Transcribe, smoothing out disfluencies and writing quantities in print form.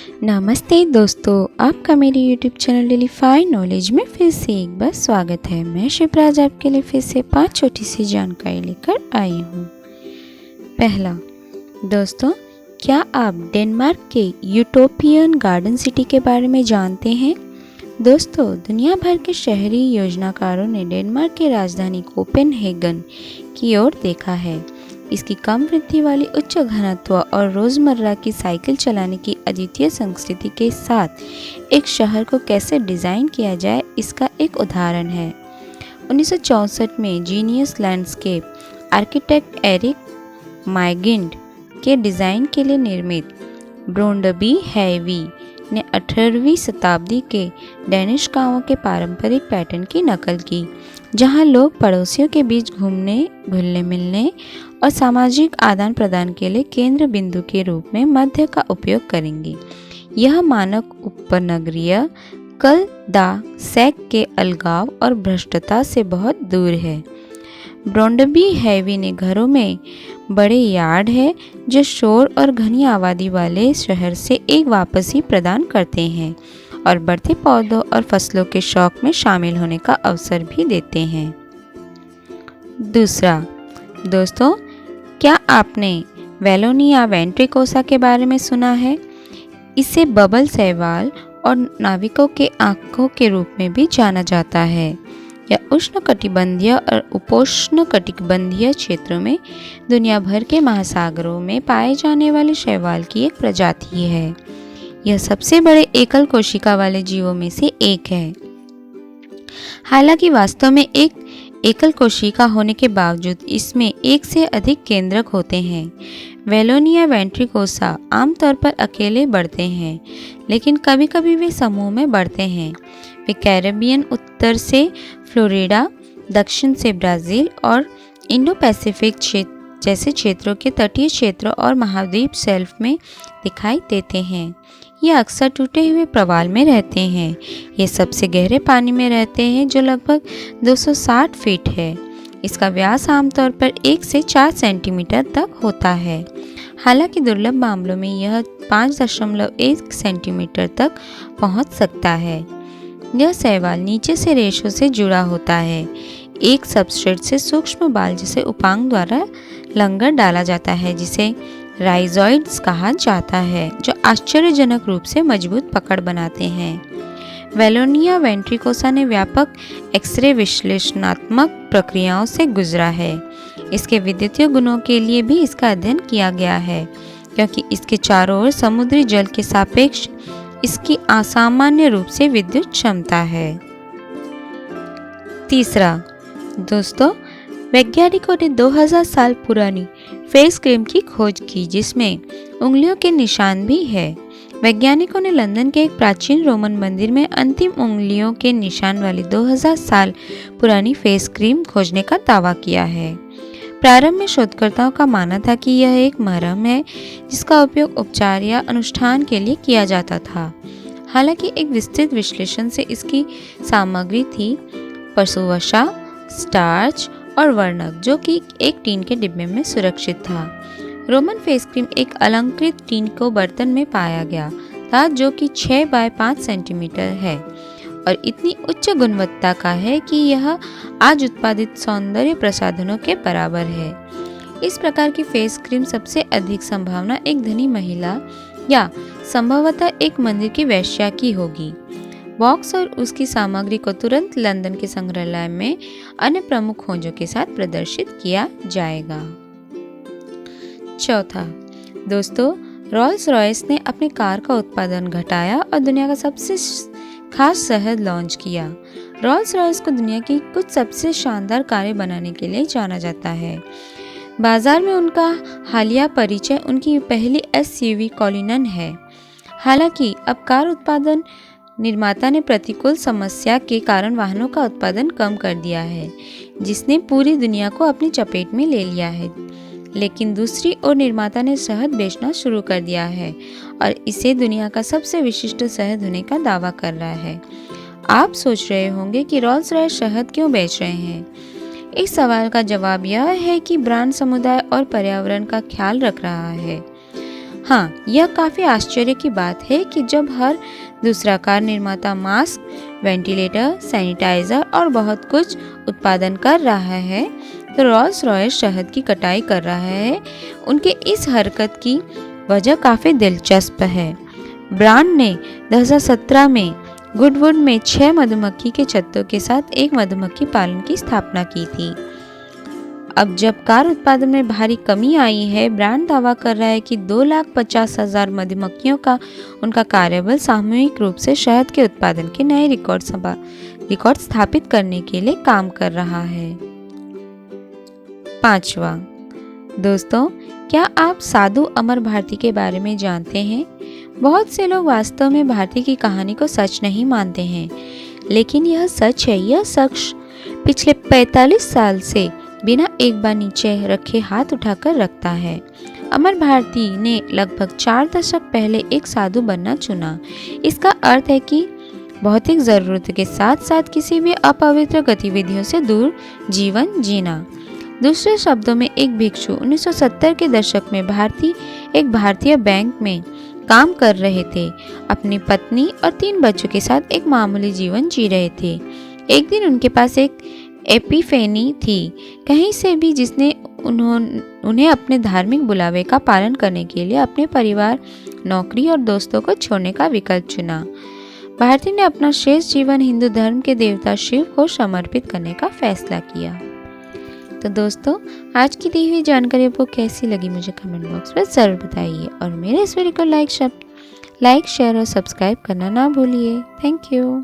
नमस्ते दोस्तों, आपका मेरे यूट्यूब चैनल डेलीफाई नॉलेज में फिर से एक बार स्वागत है। मैं शिवराज आपके लिए फिर से 5 छोटी सी जानकारी लेकर आई हूँ। पहला, दोस्तों, क्या आप डेनमार्क के यूटोपियन गार्डन सिटी के बारे में जानते हैं? दोस्तों, दुनिया भर के शहरी योजनाकारों ने डेनमार्क की राजधानी कोपेनहेगन की ओर देखा है। इसकी कम वृद्धि वाली उच्च घनत्व और रोज़मर्रा की साइकिल चलाने की अद्वितीय संस्कृति के साथ एक शहर को कैसे डिज़ाइन किया जाए, इसका एक उदाहरण है। 1964 में जीनियस लैंडस्केप आर्किटेक्ट एरिक माइगिंड के डिज़ाइन के लिए निर्मित ब्रोंडबी हैवी ने 18वीं शताब्दी के डेनिश गांवों के पारंपरिक पैटर्न की नकल की, जहां लोग पड़ोसियों के बीच घूमने, घुलने मिलने और सामाजिक आदान प्रदान के लिए केंद्र बिंदु के रूप में मध्य का उपयोग करेंगे। यह मानक उपनगरीय कल दा सैक के अलगाव और भ्रष्टता से बहुत दूर है। ब्रोंडबी हैवी ने घरों में बड़े यार्ड है जो शोर और घनी आबादी वाले शहर से एक वापसी प्रदान करते हैं और बढ़ते पौधों और फसलों के शौक में शामिल होने का अवसर भी देते हैं। दूसरा, दोस्तों, क्या आपने वेलोनिया वेंट्रिकोसा के बारे में सुना है? इसे बबल शैवाल और नाविकों के आंखों के रूप में भी जाना जाता है। यह उष्णकटिबंधीय और उपोष्णकटिबंधीय क्षेत्रों में दुनिया भर के महासागरों में पाए जाने वाले शैवाल की एक प्रजाति है। यह सबसे बड़े एकल कोशिका वाले जीवों में से एक है। हालांकि वास्तव में एक एकल कोशिका होने के बावजूद इसमें एक से अधिक केंद्रक होते हैं। वेलोनिया वेंट्रिकोसा आमतौर पर अकेले बढ़ते हैं, लेकिन कभी कभी वे समूह में बढ़ते हैं। वे कैरेबियन उत्तर से फ्लोरिडा, दक्षिण से ब्राज़ील और इंडो पैसिफिक जैसे क्षेत्रों के तटीय क्षेत्रों और महाद्वीप शेल्फ में दिखाई देते हैं। ये अक्सर टूटे हुए प्रवाल में रहते हैं। ये सबसे गहरे पानी में रहते हैं जो लगभग 260 फीट है। इसका व्यास आमतौर पर 1 से 4 सेंटीमीटर तक होता है। हालांकि दुर्लभ मामलों में यह 5.1 सेंटीमीटर तक पहुंच सकता है। यह शैवाल नीचे से रेशों से जुड़ा होता है। एक सबस्ट्रेट से सूक्ष्म बाल जैसे उपांग द्वारा लंगर डाला जाता है, जिसे राइजोइड्स कहा जाता है, जो आश्चर्यजनक रूप से मजबूत पकड़ बनाते हैं। वेलोनिया वेंट्रिकोसा ने व्यापक एक्सरे विश्लेषणात्मक प्रक्रियाओं से गुजरा है। इसके विद्युतीय गुणों के लिए भी इसका अध्ययन किया गया है, क्योंकि इसके चारों ओर समुद्री जल के सापेक्ष इसकी असामान्य रूप से विद्युत क्षमता है। तीसरा, दोस्तों, वैज्ञानिकों ने 2000 साल पुरानी फेस क्रीम की खोज की, जिसमें उंगलियों के निशान भी है। वैज्ञानिकों ने लंदन के एक प्राचीन रोमन मंदिर में अंतिम उंगलियों के निशान वाली 2000 साल पुरानी फेस क्रीम खोजने का दावा किया है। प्रारंभ में शोधकर्ताओं का मानना था कि यह एक मरहम है जिसका उपयोग उपचार या अनुष्ठान के लिए किया जाता था। हालांकि एक विस्तृत विश्लेषण से इसकी सामग्री थी पशुवसा, स्टार्च और वर्णक, जो कि एक टीन के डिब्बे में सुरक्षित था। रोमन फेस क्रीम एक अलंकृत टीन को बर्तन में पाया गया था, जो कि 6 बाय 5 सेंटीमीटर है और इतनी उच्च गुणवत्ता का है कि यह आज उत्पादित सौंदर्य प्रसाधनों के बराबर है। इस प्रकार की फेस क्रीम सबसे अधिक संभावना एक धनी महिला या संभवतः एक मंदिर की वेश्या की होगी। बॉक्स और उसकी सामग्री को तुरंत लंदन के संग्रहालय में अन्य प्रमुख खोजों के साथ प्रदर्शित किया जाएगा। चौथा, दोस्तों, रॉल्स रॉयस ने अपनी कार का उत्पादन घटाया और दुनिया का सबसे खास शहर लॉन्च किया। रॉल्स रॉयस को दुनिया की कुछ सबसे शानदार कारें बनाने के लिए जाना जाता है। बाजार में उनका हालिया परिचय उनकी पहली SUV कॉलिनन है। हालांकि अब कार उत्पादन निर्माता ने प्रतिकूल समस्या के कारण वाहनों का उत्पादन कम कर दिया है, जिसने पूरी दुनिया को अपनी चपेट में ले लिया है। लेकिन दूसरी ओर निर्माता ने शहद बेचना शुरू कर दिया है और इसे दुनिया का सबसे विशिष्ट शहद होने का दावा कर रहा है। आप सोच रहे होंगे कि रॉल्स रॉयस शहद क्यों बेच रहे हैं। इस सवाल का जवाब यह है कि ब्रांड समुदाय और पर्यावरण का ख्याल रख रहा है। हाँ, यह काफ़ी आश्चर्य की बात है कि जब हर दूसरा कार निर्माता मास्क, वेंटिलेटर, सैनिटाइजर और बहुत कुछ उत्पादन कर रहा है, तो रॉल्स रॉयस शहद की कटाई कर रहा है। उनके इस हरकत की वजह काफ़ी दिलचस्प है। ब्रांड ने 2017 में गुडवुड में 6 मधुमक्खी के छत्तों के साथ एक मधुमक्खी पालन की स्थापना की थी। अब जब कार उत्पादन में भारी कमी आई है, ब्रांड दावा कर रहा है कि 2,50,000 मधुमक्खियों का उनका कार्यबल सामूहिक रूप से शहद के उत्पादन के नए रिकॉर्ड स्थापित करने के लिए काम कर रहा है। 5वां, दोस्तों, क्या आप साधु अमर भारती के बारे में जानते हैं? बहुत से लोग वास्तव में भारती की कहानी को सच नहीं मानते हैं, लेकिन यह सच है। यह शख्स पिछले 45 साल से बिना एक बार नीचे रखे हाथ उठाकर रखता है। अमर भारती ने लगभग 4 दशक पहले एक साधु बनना चुना। इसका अर्थ है कि भौतिक जरूरत के साथ साथ किसी भी अपवित्र गतिविधियों से दूर जीवन जीना। दूसरे शब्दों में, एक भिक्षु 1970 के दशक में एक भारतीय बैंक में काम कर रहे थे। अपनी पत्नी और 3 बच्चों के साथ एक मामूली जीवन जी रहे थे। एक दिन उनके पास एक एपिफेनी थी, कहीं से भी, जिसने उन्हें अपने धार्मिक बुलावे का पालन करने के लिए अपने परिवार, नौकरी और दोस्तों को छोड़ने का विकल्प चुना। भारती ने अपना शेष जीवन हिंदू धर्म के देवता शिव को समर्पित करने का फैसला किया। तो दोस्तों, आज की दी हुई जानकारी आपको कैसी लगी मुझे कमेंट बॉक्स में ज़रूर बताइए और मेरे इस वीडियो को लाइक, शेयर और सब्सक्राइब करना ना भूलिए। Thank you.